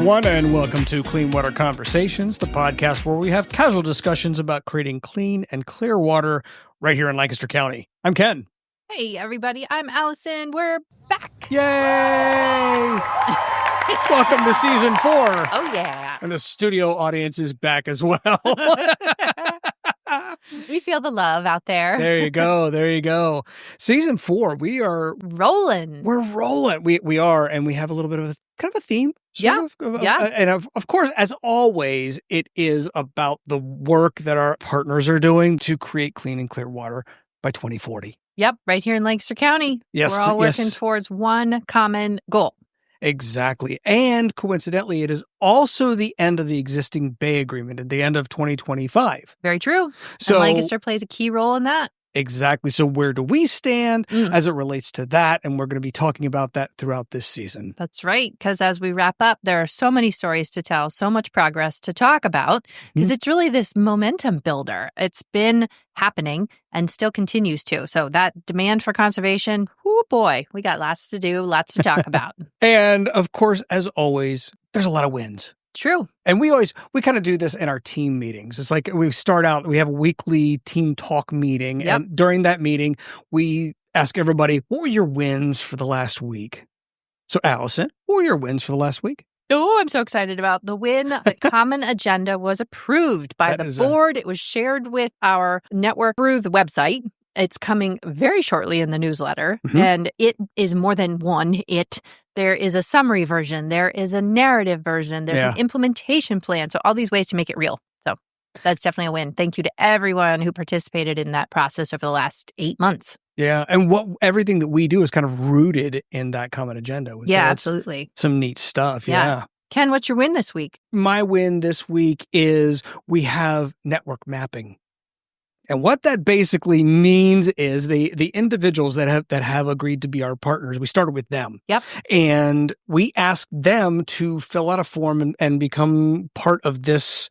everyone, and welcome to Clean Water Conversations, the podcast where we have casual discussions about creating clean and clear water right here in Lancaster County. I'm Ken. Hey, everybody. I'm Allison. We're back. Yay! Welcome to season 4. Oh, yeah. And the studio audience is back as well. We feel the love out there. There you go. There you go. Season 4, we are rolling. We're rolling. We are, and we have a little bit of a theme. Yeah. And of course, as always, it is about the work that our partners are doing to create clean and clear water by 2040. Yep. Right here in Lancaster County. Yes. We're all working towards one common goal. Exactly. And coincidentally, it is also the end of the existing Bay Agreement at the end of 2025. Very true. So and Lancaster plays a key role in that. Exactly. So where do we stand as it relates to that? And we're going to be talking about that throughout this season. That's right. Because as we wrap up, there are so many stories to tell, so much progress to talk about, because it's really this momentum builder. It's been happening and still continues to. So that demand for conservation, oh boy, we got lots to do, lots to talk about. And of course, as always, there's a lot of wins. True. And we kind of do this in our team meetings. It's like we have a weekly team talk meeting. Yep. And during that meeting, we ask everybody, what were your wins for the last week? So Allison, what were your wins for the last week? Oh, I'm so excited about the win. The common agenda was approved by the board. It was shared with our network through the website. It's coming very shortly in the newsletter, and it is more than one. There is a summary version. There is a narrative version. There's an implementation plan. So all these ways to make it real. So that's definitely a win. Thank you to everyone who participated in that process over the last 8 months. Yeah. And everything that we do is kind of rooted in that common agenda. So yeah, absolutely. Some neat stuff. Yeah. Ken, what's your win this week? My win this week is we have network mapping. And what that basically means is the individuals that have agreed to be our partners, we started with them. Yep. And we asked them to fill out a form and become part of this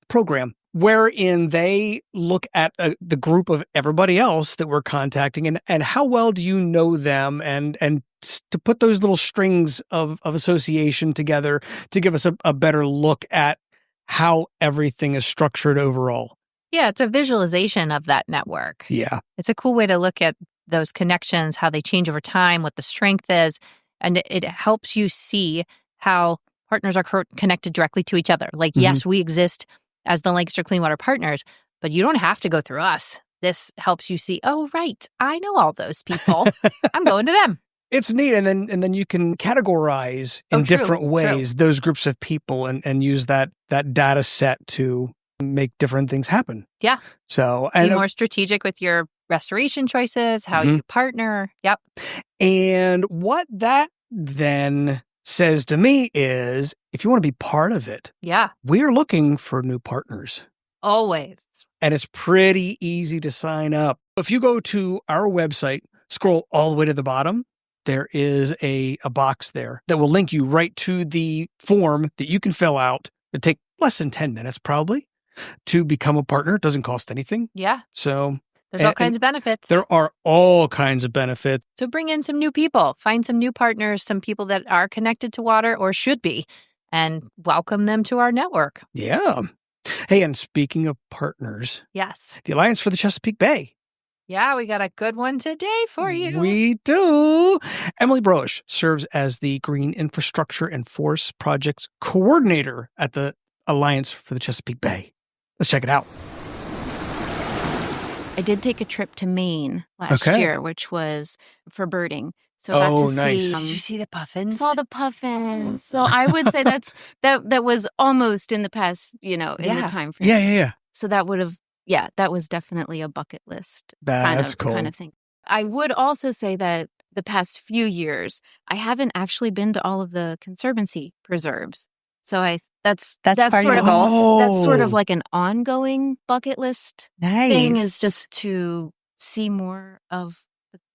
program, wherein they look at the group of everybody else that we're contacting and how well do you know them and to put those little strings of association together to give us a better look at how everything is structured overall. Yeah, it's a visualization of that network. Yeah. It's a cool way to look at those connections, how they change over time, what the strength is, and it helps you see how partners are connected directly to each other. Like, yes, we exist as the Lancaster Clean Water Partners, but you don't have to go through us. This helps you see, oh, right, I know all those people. I'm going to them. It's neat. And then you can categorize in different ways those groups of people and use that data set to make different things happen. Yeah. So be more strategic with your restoration choices, how you partner. Yep. And what that then says to me is if you want to be part of it, we're looking for new partners. Always. And it's pretty easy to sign up. If you go to our website, scroll all the way to the bottom, there is a box there that will link you right to the form that you can fill out. It'll take less than 10 minutes probably to become a partner. It doesn't cost anything. Yeah. So there's all kinds of benefits. There are all kinds of benefits. So bring in some new people, find some new partners, some people that are connected to water or should be, and welcome them to our network. Yeah. Hey, and speaking of partners. Yes. The Alliance for the Chesapeake Bay. Yeah, we got a good one today for you. We do. Emily Broich serves as the Green Infrastructure and Forest Projects Coordinator at the Alliance for the Chesapeake Bay. Let's check it out. I did take a trip to Maine last year, which was for birding. So I got to see. Did you see the puffins? Saw the puffins. So I would say that was almost in the past, in the time frame. Yeah. So that would have, that was definitely a bucket list That's cool. kind of thing. I would also say that the past few years, I haven't actually been to all of the Conservancy preserves. So that's part of your your goal. That's sort of like an ongoing bucket list thing, is just to see more of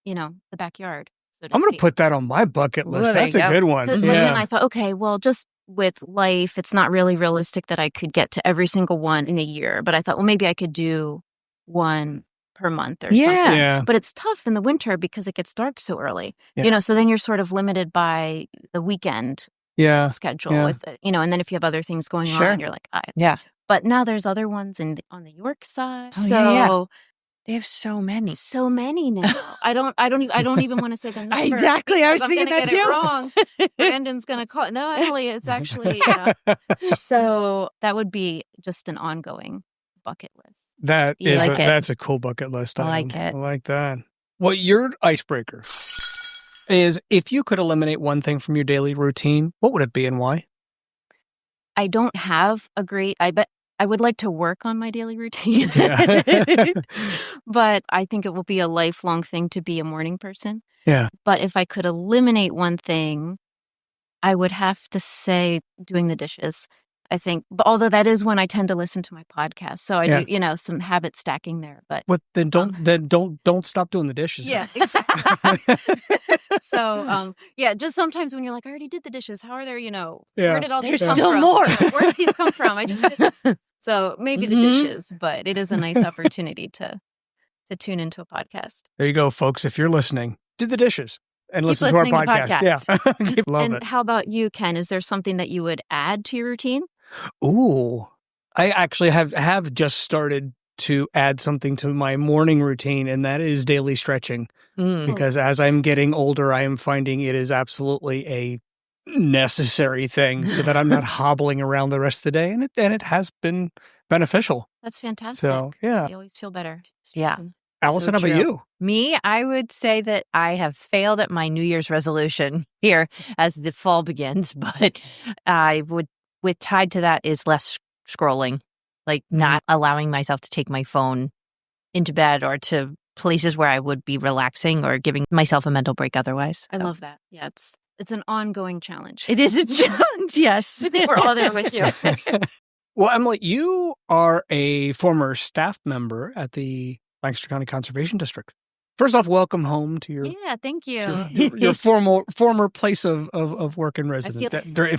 the backyard. So to I'm going to speak. put that on my bucket list. Well, That's a good one. But then I thought, okay, well, just with life, it's not really realistic that I could get to every single one in a year. But I thought, well, maybe I could do one per month or something. Yeah. But it's tough in the winter because it gets dark so early. So then you're sort of limited by the weekend schedule with, and then if you have other things going on, you're like, But now there's other ones on the York side. They have so many. So many now. I don't even want to say the number. Exactly. I was thinking that too. I'm going to get it wrong. Brandon's going to call. No, Emily, it's actually. So that would be just an ongoing bucket list. That's a cool bucket list. I like it. I like that. Well, your icebreaker is, if you could eliminate one thing from your daily routine, what would it be and why? I don't have a great. I would like to work on my daily routine, but I think it will be a lifelong thing to be a morning person. Yeah. But if I could eliminate one thing, I would have to say doing the dishes. I think, but although that is when I tend to listen to my podcast, so I do, some habit stacking there. But then don't stop doing the dishes. Yeah, exactly. So just sometimes when you're like, I already did the dishes. How are there? Where did all these come from? There's still more. Where did these come from? I just did. So maybe the dishes, but it is a nice opportunity to tune into a podcast. There you go, folks. If you're listening, do the dishes and listen to our podcast. Yeah. Love it. How about you, Ken? Is there something that you would add to your routine? Ooh, I actually have just started to add something to my morning routine, and that is daily stretching. Because as I'm getting older, I am finding it is absolutely a necessary thing so that I'm not hobbling around the rest of the day, and it has been beneficial. That's fantastic. So, yeah. I always feel better. Yeah. Allison, how about you? Me, I would say that I have failed at my New Year's resolution here as the fall begins, but with tied to that is less scrolling, like not allowing myself to take my phone into bed or to places where I would be relaxing or giving myself a mental break otherwise. I love that. Yeah, it's an ongoing challenge. It is a challenge, yes. I think we're all there with you. Well, Emily, you are a former staff member at the Lancaster County Conservation District. First off, welcome home to your thank you. your former place of work and residence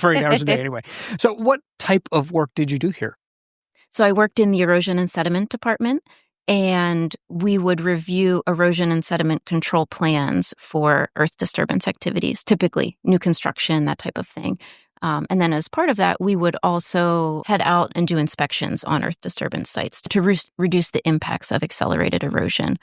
for 8 hours a day anyway. So what type of work did you do here? So I worked in the erosion and sediment department, and we would review erosion and sediment control plans for earth disturbance activities, typically new construction, that type of thing. And then as part of that, we would also head out and do inspections on earth disturbance sites to reduce the impacts of accelerated erosion.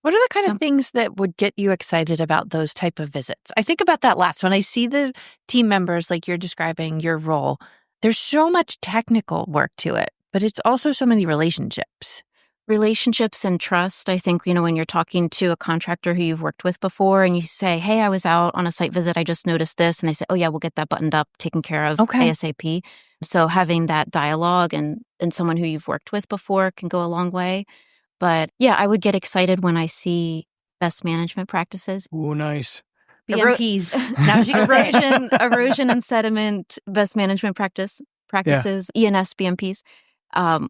What are the kind of things that would get you excited about those type of visits? I think about that last. When I see the team members, like you're describing your role, there's so much technical work to it, but it's also so many relationships. Relationships and trust. I think, when you're talking to a contractor who you've worked with before and you say, hey, I was out on a site visit, I just noticed this. And they say, oh yeah, we'll get that buttoned up, taken care of ASAP. So having that dialogue and someone who you've worked with before can go a long way. But yeah, I would get excited when I see best management practices. Ooh, nice. BMPs. Now she can say erosion and sediment best management practices, ENS BMPs.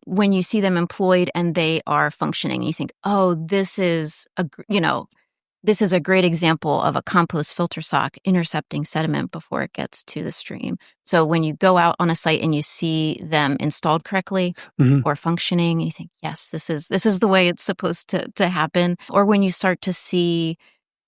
When you see them employed and they are functioning, and you think, oh, this is a great example of a compost filter sock intercepting sediment before it gets to the stream. So when you go out on a site and you see them installed correctly or functioning, and you think, yes, this is the way it's supposed to happen. Or when you start to see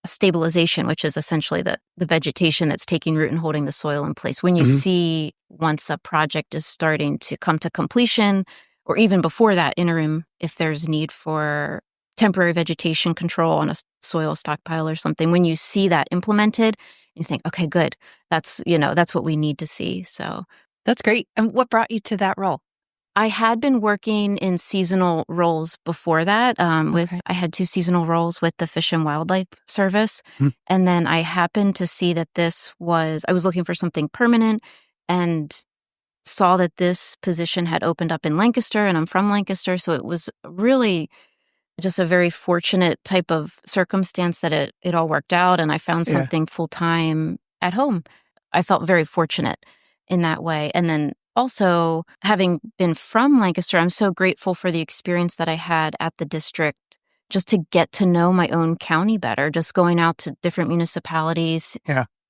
stabilization, which is essentially the vegetation that's taking root and holding the soil in place. When you see once a project is starting to come to completion, or even before that interim, if there's need for temporary vegetation control on a soil stockpile or something, when you see that implemented, you think, okay, good. That's what we need to see. So that's great. And what brought you to that role? I had been working in seasonal roles before that. I had 2 seasonal roles with the Fish and Wildlife Service. And then I happened to see that I was looking for something permanent and saw that this position had opened up in Lancaster, and I'm from Lancaster. So it was really just a very fortunate type of circumstance that it all worked out, and I found something full-time at home. I felt very fortunate in that way. And then also, having been from Lancaster, I'm so grateful for the experience that I had at the district, just to get to know my own county better, just going out to different municipalities,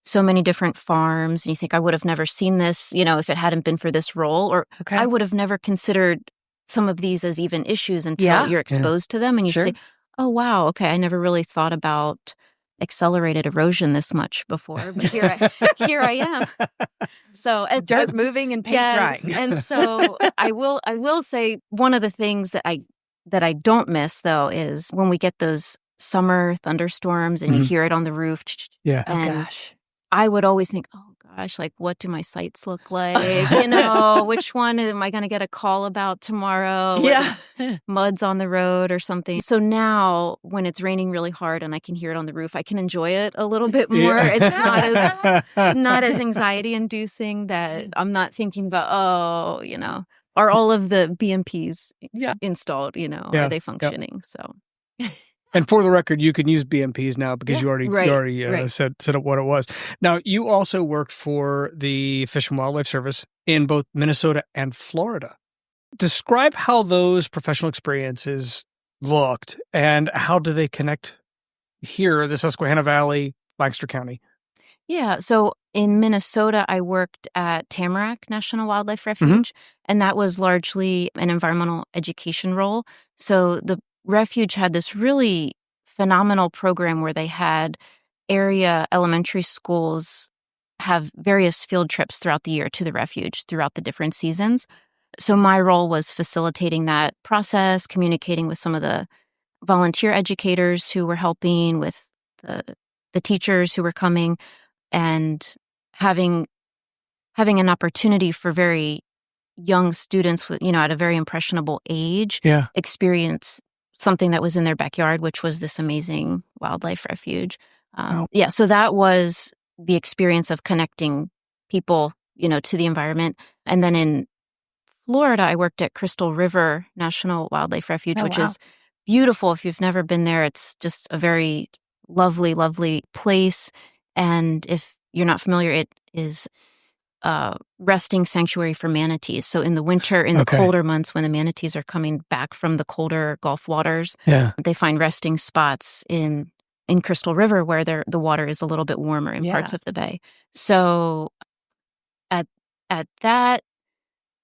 so many different farms. And you think, I would have never seen this, if it hadn't been for this role, or I would have never considered some of these as even issues until you're exposed to them. And you say, oh, wow, okay, I never really thought about accelerated erosion this much before, but here I am. So dirt moving and paint drying. And so I will say one of the things that I don't miss though is when we get those summer thunderstorms and you hear it on the roof. Yeah. And oh gosh. I would always think, oh gosh, like what do my sites look like? Which one am I going to get a call about tomorrow? Yeah. Mud's on the road or something. So now when it's raining really hard and I can hear it on the roof, I can enjoy it a little bit more. Yeah. It's not as anxiety inducing that I'm not thinking about, are all of the BMPs installed, are they functioning? So. And for the record, you can use BMPs now because you already said up what it was. Now, you also worked for the Fish and Wildlife Service in both Minnesota and Florida. Describe how those professional experiences looked and how do they connect here, the Susquehanna Valley, Lancaster County? Yeah. So in Minnesota, I worked at Tamarack National Wildlife Refuge, and that was largely an environmental education role. So the refuge had this really phenomenal program where they had area elementary schools have various field trips throughout the year to the refuge throughout the different seasons. So my role was facilitating that process, communicating with some of the volunteer educators who were helping with the teachers who were coming, and having an opportunity for very young students, at a very impressionable age, experience something that was in their backyard, which was this amazing wildlife refuge. So that was the experience of connecting people, to the environment. And then in Florida, I worked at Crystal River National Wildlife Refuge, which is beautiful. If you've never been there, it's just a very lovely, lovely place. And if you're not familiar, it is resting sanctuary for manatees. So in the winter, in the colder months, when the manatees are coming back from the colder Gulf waters, they find resting spots in Crystal River where the water is a little bit warmer in parts of the bay. So at that,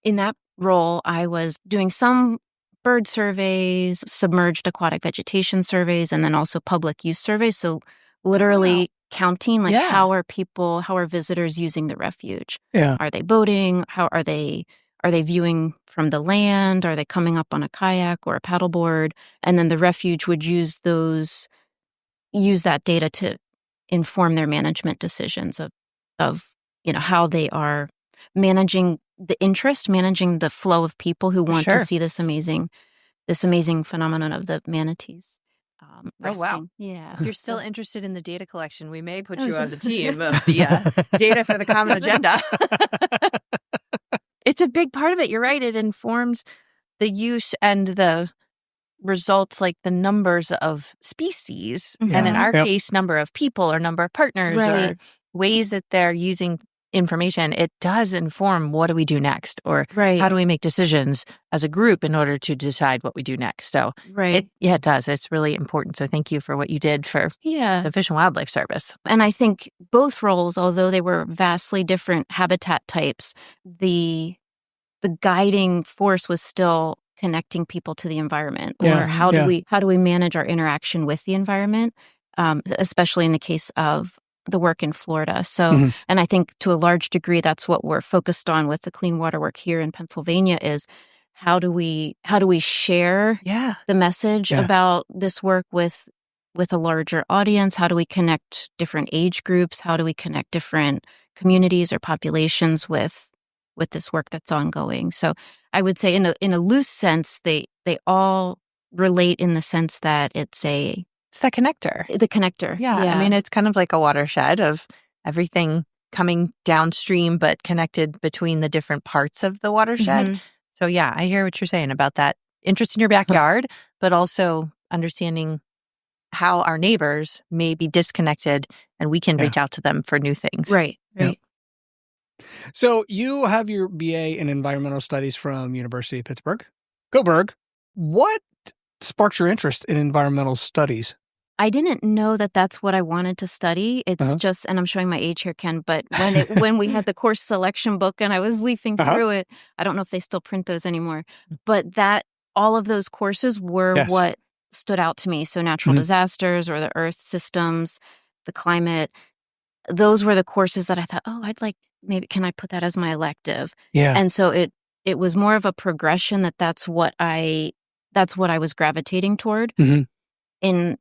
in that role, I was doing some bird surveys, submerged aquatic vegetation surveys, and then also public use surveys. So literally counting, how are visitors using the refuge? Are they boating? How are they viewing from the land? Are they coming up on a kayak or a paddleboard? And then the refuge would use that data to inform their management decisions of how they are managing the flow of people who want to see this amazing phenomenon of the manatees. Oh, wow. Yeah. If you're still interested in the data collection, we may put you on the team of the data for the common agenda. It's a big part of it. You're right. It informs the use and the results, like the numbers of species, and in our case, number of people or number of partners or ways that they're using information. It does inform what do we do next, or how do we make decisions as a group in order to decide what we do next. So it does. It's really important. So thank you for what you did for the Fish and Wildlife Service. And I think both roles, although they were vastly different habitat types, the guiding force was still connecting people to the environment, or how do we manage our interaction with the environment, especially in the case of the work in Florida. So, and I think to a large degree, that's what we're focused on with the clean water work here in Pennsylvania is how do we share the message about this work with a larger audience? How do we connect different age groups? How do we connect different communities or populations with this work that's ongoing? So I would say in a loose sense, they all relate in the sense that it's the connector. The connector. Yeah. I mean, it's kind of like a watershed of everything coming downstream, but connected between the different parts of the watershed. So yeah, I hear what you're saying about that interest in your backyard, but also understanding how our neighbors may be disconnected and we can reach out to them for new things. Right. So you have your BA in environmental studies from University of Pittsburgh. Go Berg. What sparked your interest in environmental studies? I didn't know that that's what I wanted to study. It's just, and I'm showing my age here, Ken, but when we had the course selection book and I was leafing through it, I don't know if they still print those anymore, but all of those courses were what stood out to me. So natural disasters or the earth systems, the climate. Those were the courses that I thought, oh, I'd like, maybe can I put that as my elective? Yeah. And so it was more of a progression that's what I was gravitating toward. Mm-hmm. I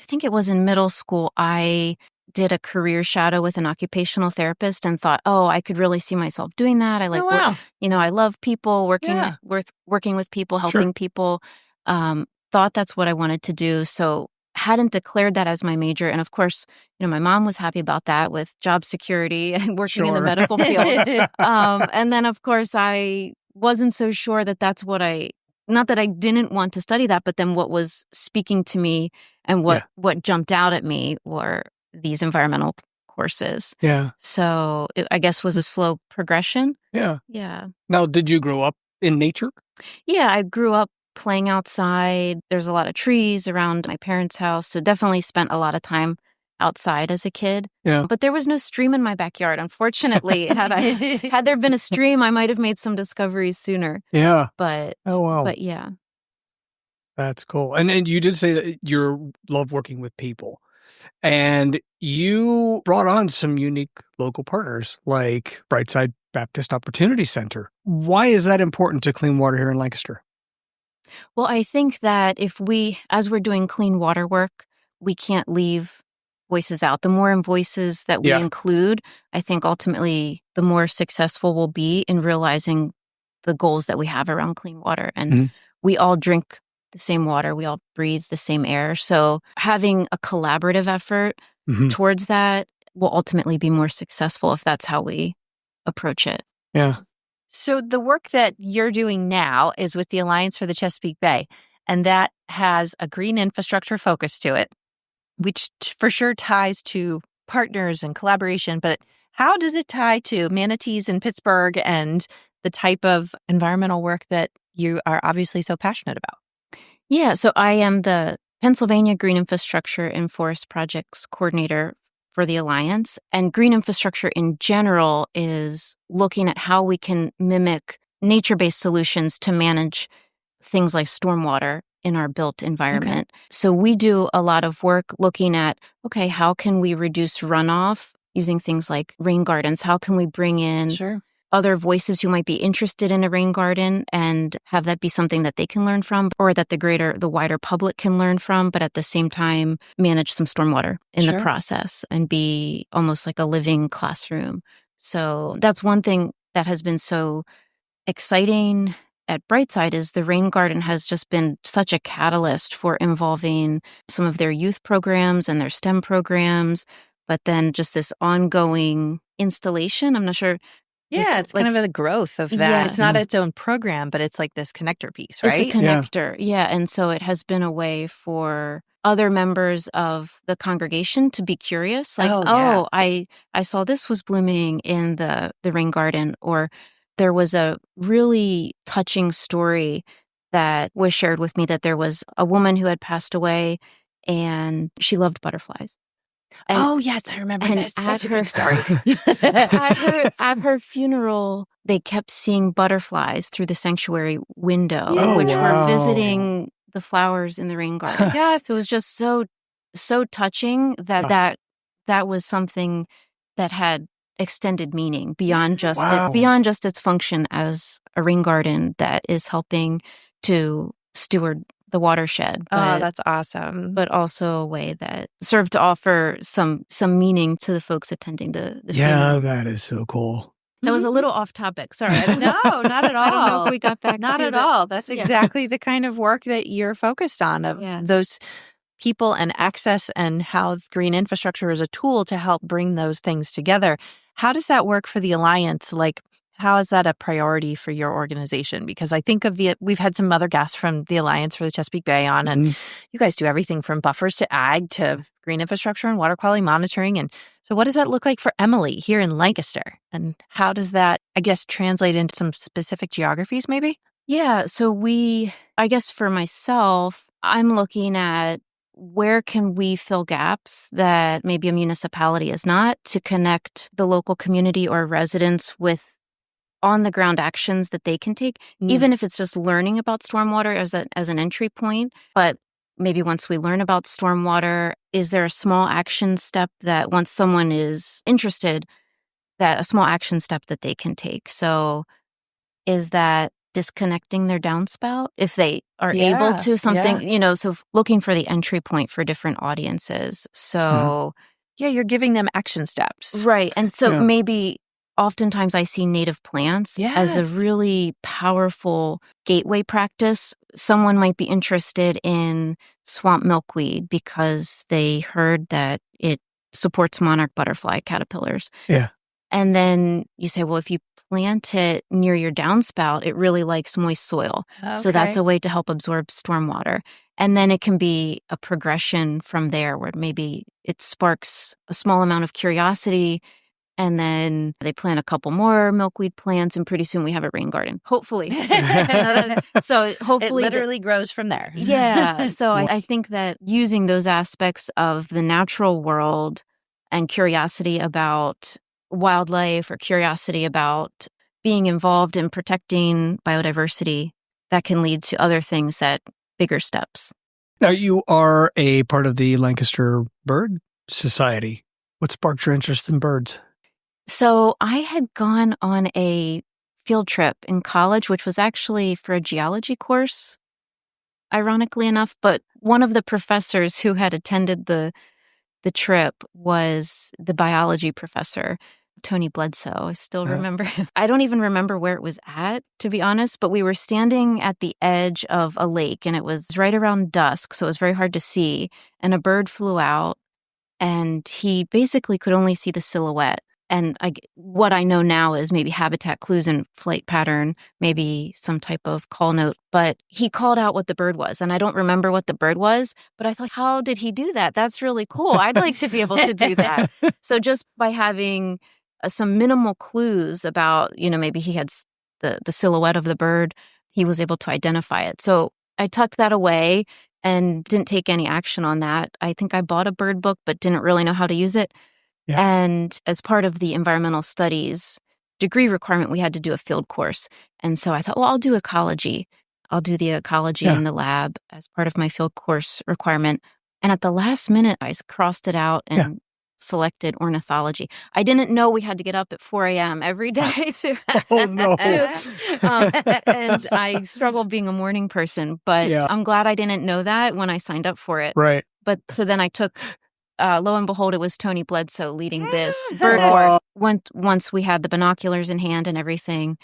think it was in middle school, I did a career shadow with an occupational therapist and thought, oh, I could really see myself doing that. I like, I love people, working with people, helping people. Thought that's what I wanted to do. So hadn't declared that as my major. And of course, my mom was happy about that with job security and working in the medical field. And then of course, I wasn't so sure that that's what not that I didn't want to study that, but then what was speaking to me and what jumped out at me were these environmental courses. Yeah. So it, I guess, was a slow progression. Yeah. Yeah. Now, did you grow up in nature? Yeah, I grew up playing outside. There's a lot of trees around my parents' house, so definitely spent a lot of time outside as a kid. Yeah. But there was no stream in my backyard. Unfortunately, had there been a stream, I might have made some discoveries sooner. Yeah. But yeah. That's cool. And you did say that you love working with people. And you brought on some unique local partners like Brightside Baptist Opportunity Center. Why is that important to clean water here in Lancaster? Well, I think that as we're doing clean water work, we can't leave voices out. The more voices that we include, I think ultimately the more successful we'll be in realizing the goals that we have around clean water. And we all drink the same water. We all breathe the same air. So having a collaborative effort towards that will ultimately be more successful if that's how we approach it. Yeah. So the work that you're doing now is with the Alliance for the Chesapeake Bay, and that has a green infrastructure focus to it, which for sure ties to partners and collaboration. But how does it tie to manatees in Pittsburgh and the type of environmental work that you are obviously so passionate about? Yeah, so I am the Pennsylvania Green Infrastructure and Forest Projects Coordinator for the Alliance. And green infrastructure in general is looking at how we can mimic nature-based solutions to manage things like stormwater in our built environment. Okay. So we do a lot of work looking at, okay, how can we reduce runoff using things like rain gardens? How can we bring in other voices who might be interested in a rain garden and have that be something that they can learn from, or that the wider public can learn from, but at the same time manage some stormwater in the process and be almost like a living classroom. So that's one thing that has been so exciting at Brightside is the rain garden has just been such a catalyst for involving some of their youth programs and their STEM programs, but then just this ongoing installation. I'm not sure. Yeah, it's kind of the growth of that. Yeah. It's not its own program, but it's like this connector piece, right? It's a connector, yeah. And so it has been a way for other members of the congregation to be curious. Like, I saw this was blooming in the rain garden, or there was a really touching story that was shared with me that there was a woman who had passed away and she loved butterflies. And, yes, I remember this. Such a good story. At her funeral, they kept seeing butterflies through the sanctuary window, which were visiting the flowers in the rain garden. Yes. So it was just so touching that was something that had extended meaning beyond just its function as a rain garden that is helping to steward the watershed. But, that's awesome. But also a way that served to offer some meaning to the folks attending the funeral. That is so cool. That was a little off topic. Sorry. No, not at all. I don't know if we got back not to at all. That's exactly the kind of work that you're focused on, of those people and access, and how green infrastructure is a tool to help bring those things together. How does that work for the Alliance? Like, how is that a priority for your organization? Because I think we've had some other guests from the Alliance for the Chesapeake Bay on, and you guys do everything from buffers to ag to green infrastructure and water quality monitoring. And so what does that look like for Emily here in Lancaster? And how does that, I guess, translate into some specific geographies maybe? Yeah. So I guess for myself, I'm looking at where can we fill gaps that maybe a municipality is not, to connect the local community or residents with on-the-ground actions that they can take, even if it's just learning about stormwater as an entry point. But maybe once we learn about stormwater, is there a small action step that once someone is interested, that a small action step that they can take? So is that disconnecting their downspout if they are able to, something, so looking for the entry point for different audiences. So you're giving them action steps. Right. And so maybe oftentimes I see native plants as a really powerful gateway practice. Someone might be interested in swamp milkweed because they heard that it supports monarch butterfly caterpillars. Yeah. And then you say, well, if you plant it near your downspout, it really likes moist soil. Okay. So that's a way to help absorb stormwater. And then it can be a progression from there where maybe it sparks a small amount of curiosity, and then they plant a couple more milkweed plants, and pretty soon we have a rain garden, hopefully. So hopefully it literally grows from there. Yeah. So I think that using those aspects of the natural world and curiosity about wildlife or curiosity about being involved in protecting biodiversity, that can lead to other things, that bigger steps. Now, you are a part of the Lancaster Bird Society. What sparked your interest in birds? So I had gone on a field trip in college, which was actually for a geology course, ironically enough. But one of the professors who had attended the trip was the biology professor, Tony Bledsoe. I still remember him. I don't even remember where it was at, to be honest, but we were standing at the edge of a lake, and it was right around dusk, so it was very hard to see, and a bird flew out, and he basically could only see the silhouette. And what I know now is maybe habitat clues and flight pattern, maybe some type of call note. But he called out what the bird was. And I don't remember what the bird was, but I thought, how did he do that? That's really cool. I'd like to be able to do that. So just by having some minimal clues about, maybe he had the silhouette of the bird, he was able to identify it. So I tucked that away and didn't take any action on that. I think I bought a bird book, but didn't really know how to use it. Yeah. And as part of the environmental studies degree requirement, we had to do a field course. And so I thought, well, I'll do ecology. I'll do the ecology in the lab as part of my field course requirement. And at the last minute, I crossed it out and selected ornithology. I didn't know we had to get up at 4 a.m. every day to. Oh, no. And I struggle being a morning person, but I'm glad I didn't know that when I signed up for it. Right. But so then I took. Lo and behold, it was Tony Bledsoe leading this bird course. Once we had the binoculars in hand and everything,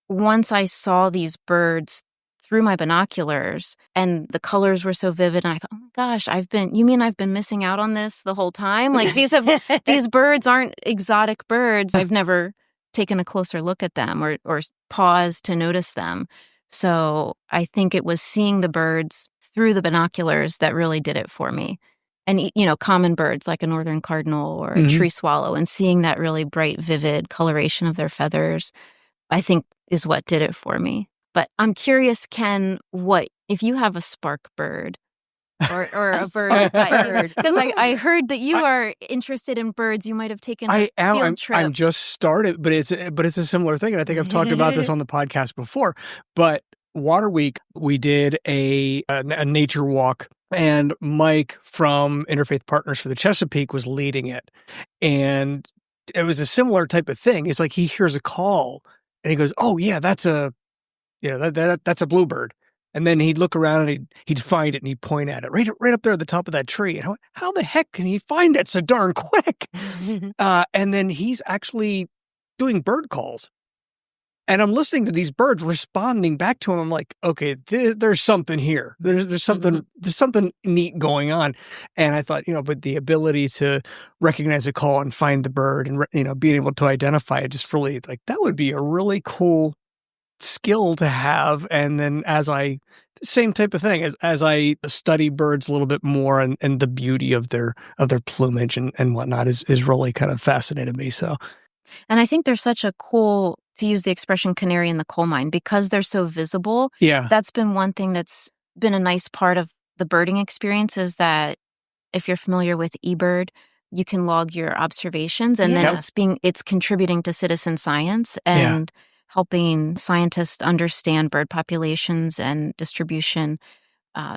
once I saw these birds through my binoculars and the colors were so vivid, and I thought, oh my gosh, I've been missing out on this the whole time? Like these birds aren't exotic birds. I've never taken a closer look at them or paused to notice them. So I think it was seeing the birds through the binoculars that really did it for me. And, common birds like a northern cardinal or a tree swallow, and seeing that really bright, vivid coloration of their feathers, I think is what did it for me. But I'm curious, Ken, if you have a spark bird or a bird, because I heard that you are interested in birds. You might have taken a field trip. I'm just started, but it's a similar thing. And I think I've talked about this on the podcast before. But Water Week, we did a nature walk. And Mike from Interfaith Partners for the Chesapeake was leading it. And it was a similar type of thing. It's like he hears a call and he goes, oh, yeah, that's a bluebird. And then he'd look around and he'd find it and he'd point at it right up there at the top of that tree. And how the heck can he find it so darn quick? And then he's actually doing bird calls. And I'm listening to these birds responding back to him. I'm like, okay, there's something here. There's something neat going on. And I thought, but the ability to recognize a call and find the bird and, being able to identify it, just really like that would be a really cool skill to have. And then same type of thing as I study birds a little bit more and the beauty of their plumage and whatnot is really kind of fascinated me. So. And I think they're such a cool, to use the expression canary in the coal mine, because they're so visible. Yeah. That's been one thing that's been a nice part of the birding experience, is that if you're familiar with eBird, you can log your observations, and then it's contributing to citizen science and helping scientists understand bird populations and distribution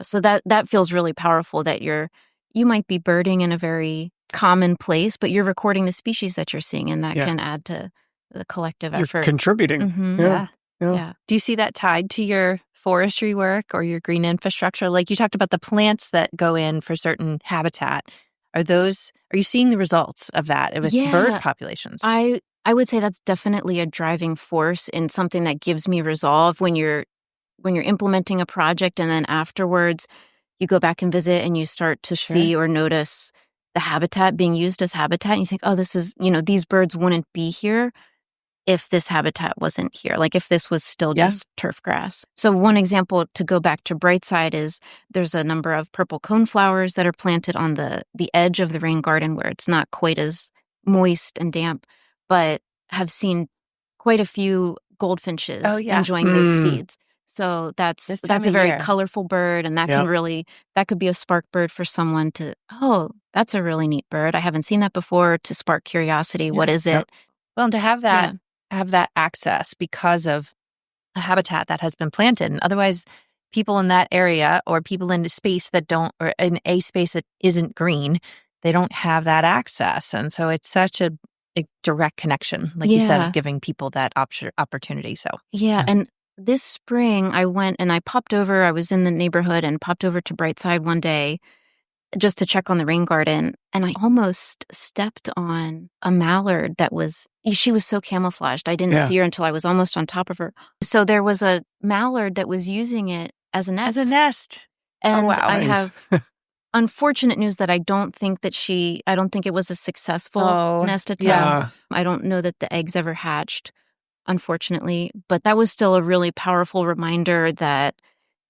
So that feels really powerful that you might be birding in a very common place, but you're recording the species that you're seeing, and that can add to the collective You're effort. contributing. Mm-hmm. Yeah. Do you see that tied to your forestry work or your green infrastructure? Like you talked about the plants that go in for certain habitat. Are you seeing the results of that with bird populations? I would say that's definitely a driving force in something that gives me resolve when you're implementing a project and then afterwards you go back and visit and you start to see or notice the habitat being used as habitat, and you think, oh, this is, these birds wouldn't be here if this habitat wasn't here, like if this was still just turf grass. So one example, to go back to Brightside, is there's a number of purple coneflowers that are planted on the edge of the rain garden where it's not quite as moist and damp, but have seen quite a few goldfinches enjoying those seeds. So that's a very colorful bird, and that that could be a spark bird for someone to, oh, that's a really neat bird. I haven't seen that before, to spark curiosity. What is it? Well, and to have that access because of a habitat that has been planted. And otherwise, people in that area or people in a space that isn't green, they don't have that access. And so it's such a direct connection, like you said, of giving people that opportunity. So and this spring I went and I was in the neighborhood and popped over to Brightside one day just to check on the rain garden, and I almost stepped on a mallard she was so camouflaged. I didn't see her until I was almost on top of her. So there was a mallard that was using it as a nest. And I have unfortunate news that I don't think it was a successful nest attempt. Yeah. I don't know that the eggs ever hatched, unfortunately, but that was still a really powerful reminder that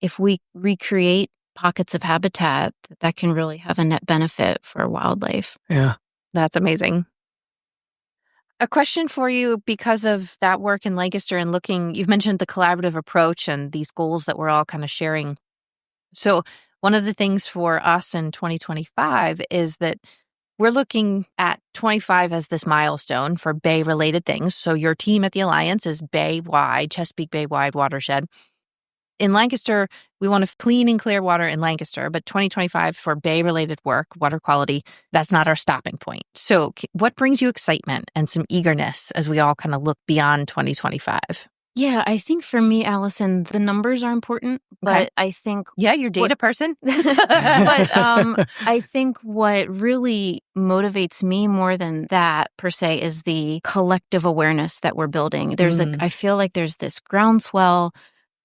if we recreate pockets of habitat, that can really have a net benefit for wildlife. Yeah. That's amazing. A question for you, because of that work in Lancaster and you've mentioned the collaborative approach and these goals that we're all kind of sharing. So one of the things for us in 2025 is that we're looking at 25 as this milestone for Bay-related things. So your team at the Alliance is Bay-wide, Chesapeake Bay-wide watershed. In Lancaster, we want to clean and clear water in Lancaster, but 2025 for Bay-related work, water quality, that's not our stopping point. So what brings you excitement and some eagerness as we all kind of look beyond 2025? Yeah, I think for me, Allison, the numbers are important, but I think... Yeah, you're a data person. But I think what really motivates me more than that, per se, is the collective awareness that we're building. I feel like there's this groundswell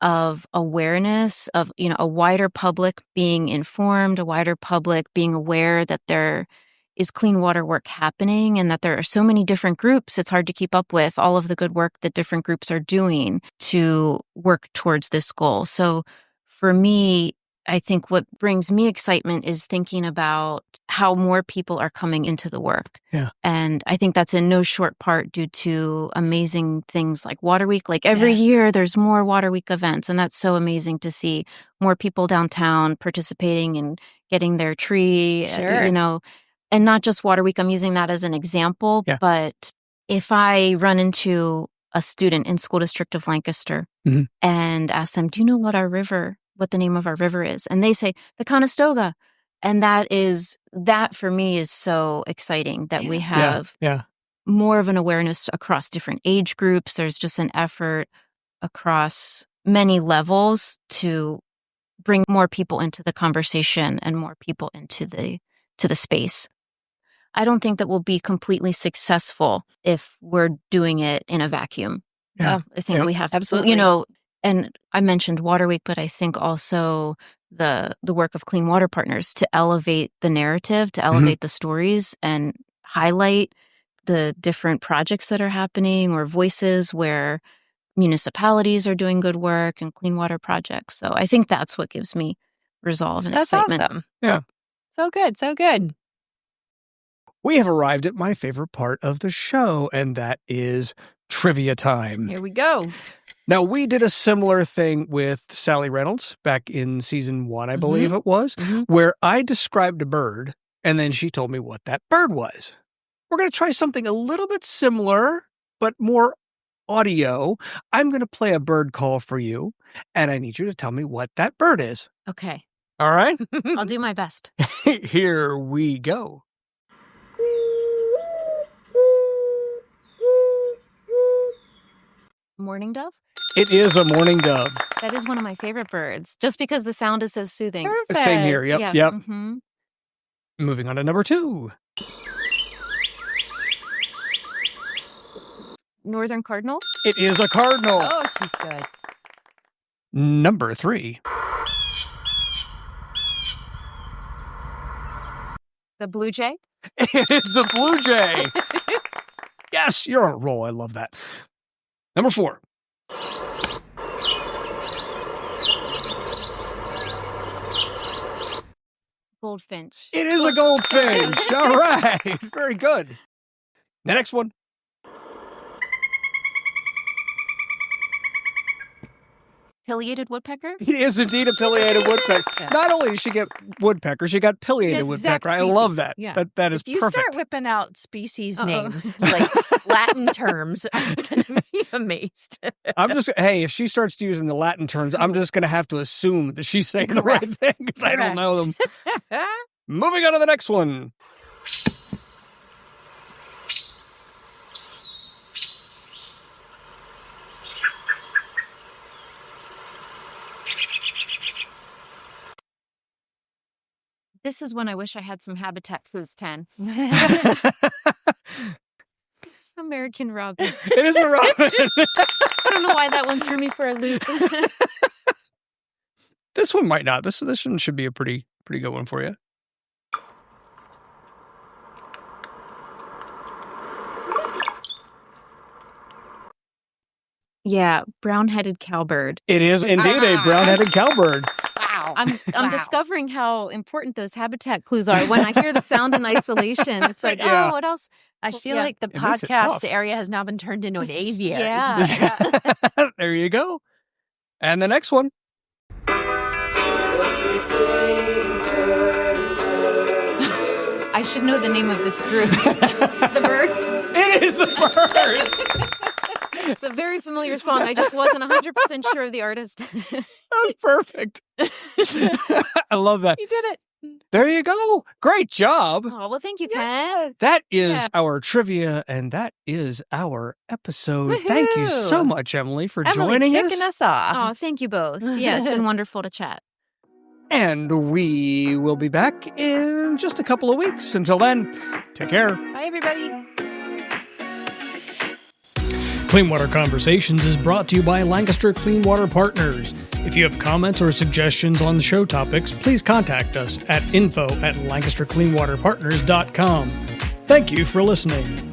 of awareness of, a wider public being informed, a wider public being aware that there is clean water work happening and that there are so many different groups. It's hard to keep up with all of the good work that different groups are doing to work towards this goal. So for me, I think what brings me excitement is thinking about how more people are coming into the work. Yeah. And I think that's in no short part due to amazing things like Water Week. Like every year there's more Water Week events, and that's so amazing to see more people downtown participating and getting their tree, and not just Water Week. I'm using that as an example, but if I run into a student in School District of Lancaster and ask them, do you know what the name of our river is? And they say, the Conestoga. And that for me is so exciting that we have more of an awareness across different age groups. There's just an effort across many levels to bring more people into the conversation and more people into the space. I don't think that we'll be completely successful if we're doing it in a vacuum. Yeah. I think we have absolutely. And I mentioned Water Week, but I think also the work of Clean Water Partners to elevate the narrative, to elevate the stories and highlight the different projects that are happening or voices where municipalities are doing good work and clean water projects. So I think that's what gives me resolve and excitement. That's awesome. Yeah. So good. So good. We have arrived at my favorite part of the show, and that is trivia time. Here we go. Now, we did a similar thing with Sally Reynolds back in season 1, I believe it was, where I described a bird, and then she told me what that bird was. We're going to try something a little bit similar, but more audio. I'm going to play a bird call for you, and I need you to tell me what that bird is. Okay. All right. I'll do my best. Here we go. Morning dove? It is a mourning dove. That is one of my favorite birds, just because the sound is so soothing. Perfect. Same here. Yep. Yeah. Yep. Mm-hmm. Moving on to number 2. Northern cardinal? It is a cardinal. Oh, she's good. Number 3. The blue jay? It is a blue jay. Yes, you're on a roll. I love that. Number 4. Goldfinch. It is a goldfinch. All right. Very good. The next one. Pileated woodpecker? It is indeed a pileated woodpecker. Yeah. Not only did she get woodpecker, she got pileated Yes, exact woodpecker. I species. love that. Yeah. That is If you perfect. start whipping out species Uh-oh. names, like Latin terms, I'm going to be amazed. Hey, if she starts using the Latin terms, I'm just going to have to assume that she's saying the right Correct. thing because I don't know them. Correct. Moving on to the next one. This is when I wish I had some habitat clues, Ken. American robin. It is a robin. I don't know why that one threw me for a loop. This one might not. This one should be a pretty good one for you. Yeah, brown-headed cowbird. It is indeed a brown-headed cowbird. Wow. I'm Wow. discovering how important those habitat clues are. When I hear the sound in isolation, it's like, Yeah. oh, what else? I feel Yeah. like the It makes it podcast tough. area has now been turned into an aviary. Yeah. There you go. And the next one. I should know the name of this group. The Birds. It is the birds. It's a very familiar song. I just wasn't 100% sure of the artist. That was perfect. I love that. You did it. There you go. Great job. Oh, well, thank you, Ken. That is Yeah. our trivia, and that is our episode. Thank you so Woohoo. much, Emily, for Emily joining kicking us off. Oh, thank you both. Yeah, it's been wonderful to chat. And we will be back in just a couple of weeks. Until then, take care. Bye, everybody. Clean Water Conversations is brought to you by Lancaster Clean Water Partners. If you have comments or suggestions on the show topics, please contact us at info@lancastercleanwaterpartners.com. Thank you for listening.